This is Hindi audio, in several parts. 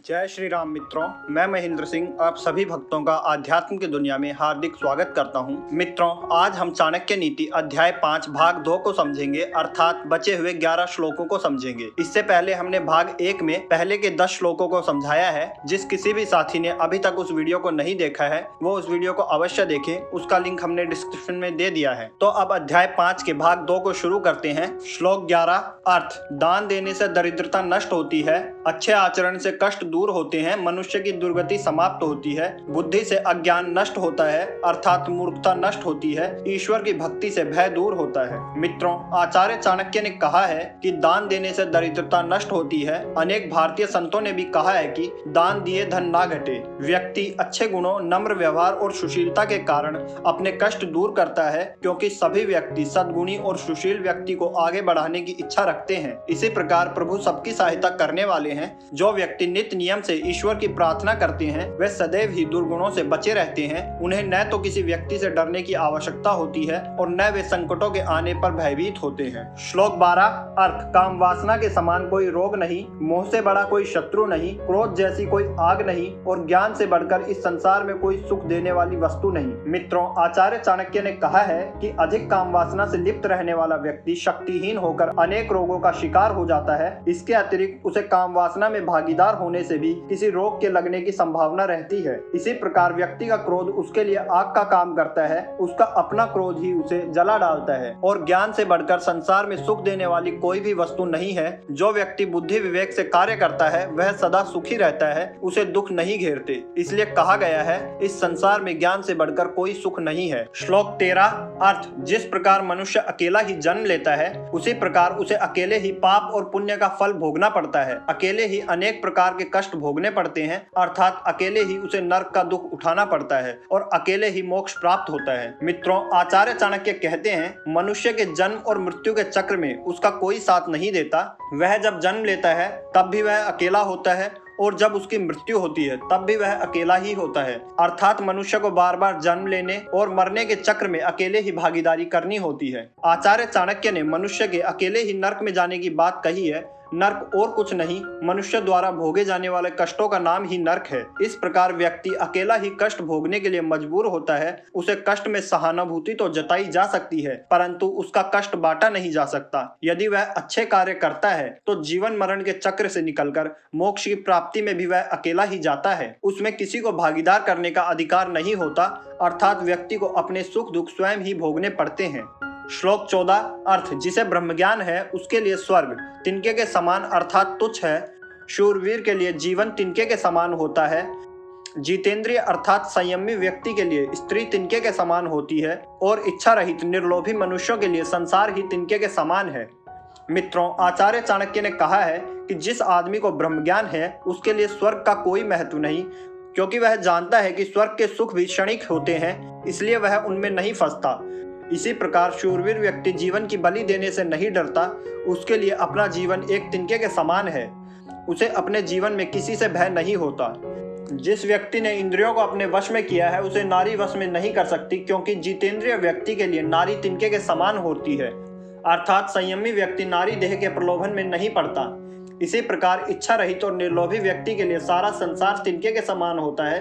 जय श्री राम मित्रों, मैं महेंद्र सिंह आप सभी भक्तों का आध्यात्म की दुनिया में हार्दिक स्वागत करता हूं। मित्रों, आज हम चाणक्य नीति अध्याय 5 भाग 2 को समझेंगे, अर्थात बचे हुए 11 श्लोकों को समझेंगे। इससे पहले हमने भाग 1 में पहले के 10 श्लोकों को समझाया है। जिस किसी भी साथी ने अभी तक उस वीडियो को नहीं देखा है वो उस वीडियो को अवश्य देखें, उसका लिंक हमने डिस्क्रिप्शन में दे दिया है। तो अब अध्याय 5 के भाग 2 को शुरू करते हैं। श्लोक 11 अर्थ, दान देने से दरिद्रता नष्ट होती है, अच्छे आचरण से कष्ट दूर होते हैं, मनुष्य की दुर्गति समाप्त होती है, बुद्धि से अज्ञान नष्ट होता है अर्थात मूर्खता नष्ट होती है, ईश्वर की भक्ति से भय दूर होता है। मित्रों, आचार्य चाणक्य ने कहा है कि दान देने से दरिद्रता नष्ट होती है। अनेक भारतीय संतों ने भी कहा है कि दान दिए धन ना घटे। व्यक्ति अच्छे गुणों, नम्र व्यवहार और सुशीलता के कारण अपने कष्ट दूर करता है, क्योंकि सभी व्यक्ति सद्गुणी और सुशील व्यक्ति को आगे बढ़ाने की इच्छा रखते हैं। इसी प्रकार प्रभु सबकी सहायता करने वाले हैं। जो व्यक्ति नित्य नियम से ईश्वर की प्रार्थना करते हैं वे सदैव ही दुर्गुणों से बचे रहते हैं। उन्हें न तो किसी व्यक्ति से डरने की आवश्यकता होती है और न वे संकटों के आने पर भयभीत होते हैं। श्लोक 12 अर्थ, काम वासना के समान कोई रोग नहीं, मोह से बड़ा कोई शत्रु नहीं, क्रोध जैसी कोई आग नहीं और ज्ञान से बढ़कर इस संसार में कोई सुख देने वाली वस्तु नहीं। मित्रों, आचार्य चाणक्य ने कहा है कि अधिक काम वासना से लिप्त रहने वाला व्यक्ति शक्तिहीन होकर अनेक रोगों का शिकार हो जाता है। इसके अतिरिक्त उसे काम वासना में भागीदार होने से भी किसी रोग के लगने की संभावना रहती है। इसी प्रकार व्यक्ति का क्रोध उसके लिए आग का काम करता है, उसका अपना क्रोध ही उसे जला डालता है। और ज्ञान से बढ़कर संसार में सुख देने वाली कोई भी वस्तु नहीं है। जो व्यक्ति बुद्धि विवेक से कार्य करता है वह सदा सुखी रहता है, उसे दुख नहीं घेरते। इसलिए कहा गया है, इस संसार में ज्ञान से बढ़कर कोई सुख नहीं है। श्लोक 13 अर्थ, जिस प्रकार मनुष्य अकेला ही जन्म लेता है उसी प्रकार उसे अकेले ही पाप और पुण्य का फल भोगना पड़ता है। अकेले ही अनेक प्रकार के कष्ट भोगने पड़ते हैं, अर्थात अकेले ही उसे नरक का दुख उठाना पड़ता है और अकेले ही मोक्ष प्राप्त होता है। मित्रों, आचार्य चाणक्य कहते हैं, मनुष्य के जन्म और मृत्यु के चक्र में उसका कोई साथ नहीं देता। वह जब जन्म लेता है तब भी वह अकेला होता है और जब उसकी मृत्यु होती है तब भी वह अकेला ही होता है। अर्थात मनुष्य को बार बार जन्म लेने और मरने के चक्र में अकेले ही भागीदारी करनी होती है। आचार्य चाणक्य ने मनुष्य के अकेले ही नरक में जाने की बात कही है। नरक और कुछ नहीं, मनुष्य द्वारा भोगे जाने वाले कष्टों का नाम ही नरक है। इस प्रकार व्यक्ति अकेला ही कष्ट भोगने के लिए मजबूर होता है। उसे कष्ट में सहानुभूति तो जताई जा सकती है, परंतु उसका कष्ट बांटा नहीं जा सकता। यदि वह अच्छे कार्य करता है तो जीवन मरण के चक्र से निकलकर मोक्ष की प्राप्ति में भी वह अकेला ही जाता है। उसमें किसी को भागीदार करने का अधिकार नहीं होता, अर्थात व्यक्ति को अपने सुख दुख स्वयं ही भोगने पड़ते हैं। श्लोक 14 अर्थ, जिसे ब्रह्म ज्ञान है उसके लिए स्वर्ग तिनके के समान अर्थात तुच्छ है। शूरवीर के लिए जीवन तिनके के समान होता है। जितेंद्रिय अर्थात संयमी व्यक्ति के लिए स्त्री तिनके के समान होती है और इच्छा रहित निर्लोभी मनुष्यों के लिए संसार ही तिनके के समान है। मित्रों, आचार्य चाणक्य ने कहा है कि जिस आदमी को ब्रह्म ज्ञान है उसके लिए स्वर्ग का कोई महत्व नहीं, क्योंकि वह जानता है कि स्वर्ग के सुख भी क्षणिक होते हैं, इसलिए वह उनमें नहीं फंसता। इसी प्रकार शूरवीर व्यक्ति जीवन की बलि देने से नहीं डरता। उसके लिए अपना जीवन एक तिनके के समान है। उसे अपने जीवन में किसी से भय नहीं होता। जिस व्यक्ति ने इंद्रियों को अपने वश में किया है उसे नारी वश में नहीं कर सकती, क्योंकि जितेंद्रिय व्यक्ति के लिए नारी तिनके के समान होती है, अर्थात संयमी व्यक्ति नारी देह के प्रलोभन में नहीं पड़ता। इसी प्रकार इच्छा रहित और निर्लोभी व्यक्ति के लिए सारा संसार तिनके के समान होता है,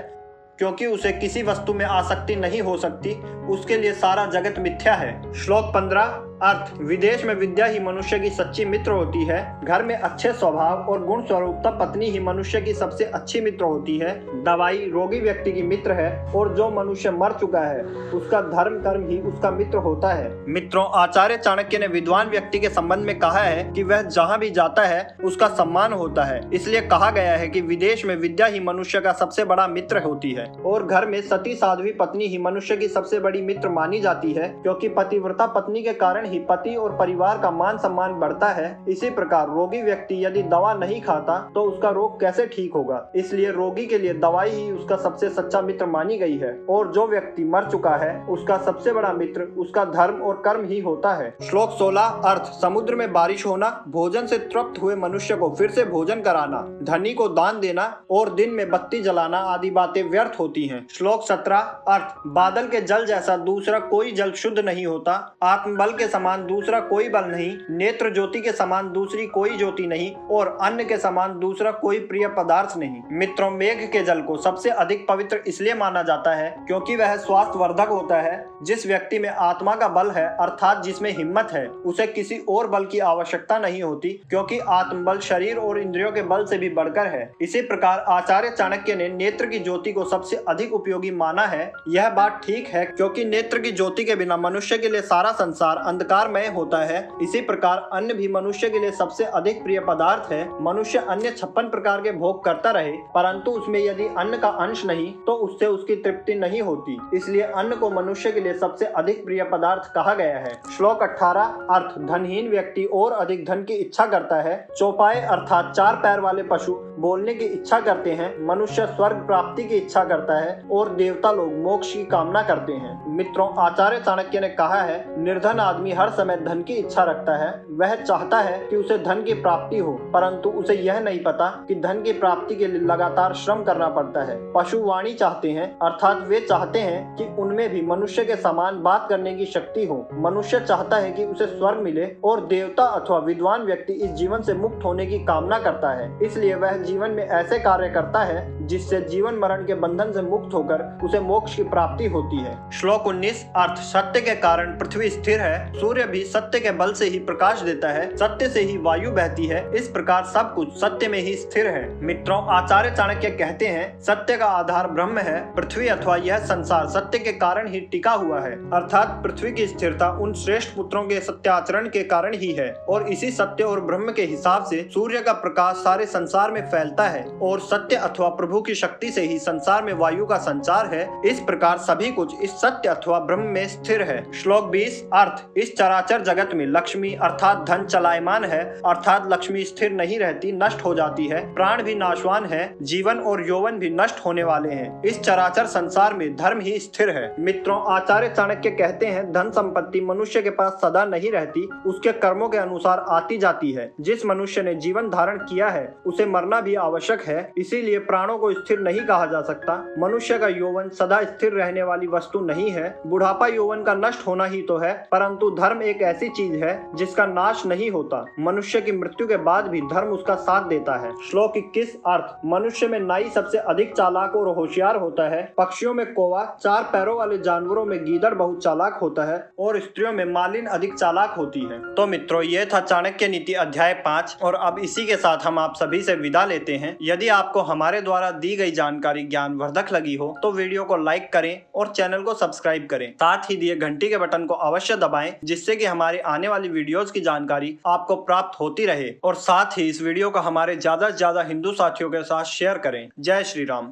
क्योंकि उसे किसी वस्तु में आसक्ति नहीं हो सकती। उसके लिए सारा जगत मिथ्या है। श्लोक 15 अर्थ, विदेश में विद्या ही मनुष्य की सच्ची मित्र होती है। घर में अच्छे स्वभाव और गुण स्वरूपता पत्नी ही मनुष्य की सबसे अच्छी मित्र होती है। दवाई रोगी व्यक्ति की मित्र है और जो मनुष्य मर चुका है उसका धर्म कर्म ही उसका मित्र होता है। मित्रों, आचार्य चाणक्य ने विद्वान व्यक्ति के संबंध में कहा है कि वह जहाँ भी जाता है उसका सम्मान होता है। इसलिए कहा गया है कि विदेश में विद्या ही मनुष्य का सबसे बड़ा मित्र होती है और घर में सती साध्वी पत्नी ही मनुष्य की सबसे बड़ी मित्र मानी जाती है, क्योंकि पतिव्रता पत्नी के कारण ही पति और परिवार का मान सम्मान बढ़ता है। इसी प्रकार रोगी व्यक्ति यदि दवा नहीं खाता तो उसका रोग कैसे ठीक होगा। इसलिए रोगी के लिए दवाई ही उसका सबसे सच्चा मित्र मानी गई है और जो व्यक्ति मर चुका है उसका सबसे बड़ा मित्र उसका धर्म और कर्म ही होता है। श्लोक 16 अर्थ, समुद्र में बारिश होना, भोजन से तृप्त हुए मनुष्य को फिर से भोजन कराना, धनी को दान देना और दिन में बत्ती जलाना आदि बातें व्यर्थ होती हैं। श्लोक 17 अर्थ, बादल के जल जैसा दूसरा कोई जल शुद्ध नहीं होता। आत्मबल के समान दूसरा कोई बल नहीं, नेत्र ज्योति के समान दूसरी कोई ज्योति नहीं और अन्न के समान दूसरा कोई प्रिय पदार्थ नहीं। मित्रों, मेघ के जल को सबसे अधिक पवित्र इसलिए माना जाता है क्योंकि वह स्वास्थ्यवर्धक होता है। जिस व्यक्ति में आत्मा का बल है अर्थात जिसमें हिम्मत है, उसे किसी और बल की आवश्यकता नहीं होती क्योंकि आत्मबल शरीर और इंद्रियों के बल से भी बढ़कर है। इसी प्रकार आचार्य चाणक्य ने नेत्र की ज्योति को सबसे अधिक उपयोगी माना है। यह बात ठीक है क्योंकि नेत्र की ज्योति के बिना मनुष्य के लिए सारा संसार अंधकारमय होता है। इसी प्रकार अन्न भी मनुष्य के लिए सबसे अधिक प्रिय पदार्थ है। मनुष्य अन्य 56 प्रकार के भोग करता रहे परंतु उसमें यदि अन्न का अंश नहीं तो उससे उसकी तृप्ति नहीं होती। इसलिए अन्न को मनुष्य के लिए सबसे अधिक प्रिय पदार्थ कहा गया है। श्लोक 18 अर्थ धनहीन व्यक्ति और अधिक धन की इच्छा करता है। चौपाए अर्थात 4 पैर वाले पशु बोलने की इच्छा करते हैं। मनुष्य स्वर्ग प्राप्ति की इच्छा करता है और देवता लोग मोक्ष की कामना करते हैं। मित्रों, आचार्य चाणक्य ने कहा है, निर्धन आदमी हर समय धन की इच्छा रखता है। वह चाहता है कि उसे धन की प्राप्ति हो परंतु उसे यह नहीं पता कि धन की प्राप्ति के लिए लगातार श्रम करना पड़ता है। पशु वाणी चाहते हैं अर्थात वे चाहते हैं कि उनमें भी मनुष्य के समान बात करने की शक्ति हो। मनुष्य चाहता है कि उसे स्वर्ग मिले और देवता अथवा विद्वान व्यक्ति इस जीवन से मुक्त होने की कामना करता है। इसलिए वह जीवन में ऐसे कार्य करता है जिससे जीवन मरण के बंधन से मुक्त होकर उसे मोक्ष की प्राप्ति होती है। श्लोक 19 अर्थ सत्य के कारण पृथ्वी स्थिर है। सूर्य भी सत्य के बल से ही प्रकाश देता है। सत्य से ही वायु बहती है। इस प्रकार सब कुछ सत्य में ही स्थिर है। मित्रों, आचार्य चाणक्य कहते हैं, सत्य का आधार ब्रह्म है। पृथ्वी अथवा यह संसार सत्य के कारण ही टिका हुआ है अर्थात पृथ्वी की स्थिरता उन श्रेष्ठ पुत्रों के सत्याचरण के कारण ही है और इसी सत्य और ब्रह्म के हिसाब से सूर्य का प्रकाश सारे संसार में फैलता है और सत्य अथवा प्रभु की शक्ति से ही संसार में वायु का संचार है। इस प्रकार सभी कुछ इस सत्य अथवा ब्रह्म में स्थिर है। श्लोक 20 अर्थ इस चराचर जगत में लक्ष्मी अर्थात धन चलायमान है अर्थात लक्ष्मी स्थिर नहीं रहती, नष्ट हो जाती है। प्राण भी नाशवान है, जीवन और यौवन भी नष्ट होने वाले हैं। इस चराचर संसार में धर्म ही स्थिर है। मित्रों, आचार्य चाणक्य कहते हैं, धन संपत्ति मनुष्य के पास सदा नहीं रहती, उसके कर्मों के अनुसार आती जाती है। जिस मनुष्य ने जीवन धारण किया है उसे मरना भी आवश्यक है, इसीलिए प्राणों को स्थिर नहीं कहा जा सकता। मनुष्य का यौवन सदा स्थिर रहने वाली वस्तु नहीं है। बुढ़ापा यौवन का नष्ट होना ही तो है, परंतु धर्म एक ऐसी चीज है जिसका नाश नहीं होता। मनुष्य की मृत्यु के बाद भी धर्म उसका साथ देता है। श्लोक 21 अर्थ मनुष्य में नाई सबसे अधिक चालाक और होशियार होता है। पक्षियों में कौवा, 4 पैरों वाले जानवरों में गीदड़ बहुत चालाक होता है और स्त्रियों में मालिन अधिक चालाक होती है। तो मित्रों, ये था चाणक्य नीति अध्याय 5 और अब इसी के साथ हम आप सभी से विदा लेते हैं। यदि आपको हमारे द्वारा दी गई जानकारी ज्ञानवर्धक लगी हो तो वीडियो को लाइक करें और चैनल को सब्सक्राइब करें। साथ ही दिए घंटी के बटन को अवश्य दबाएं जिससे कि हमारी आने वाली वीडियोस की जानकारी आपको प्राप्त होती रहे और साथ ही इस वीडियो को हमारे ज्यादा से ज्यादा हिंदू साथियों के साथ शेयर करें। जय श्री राम।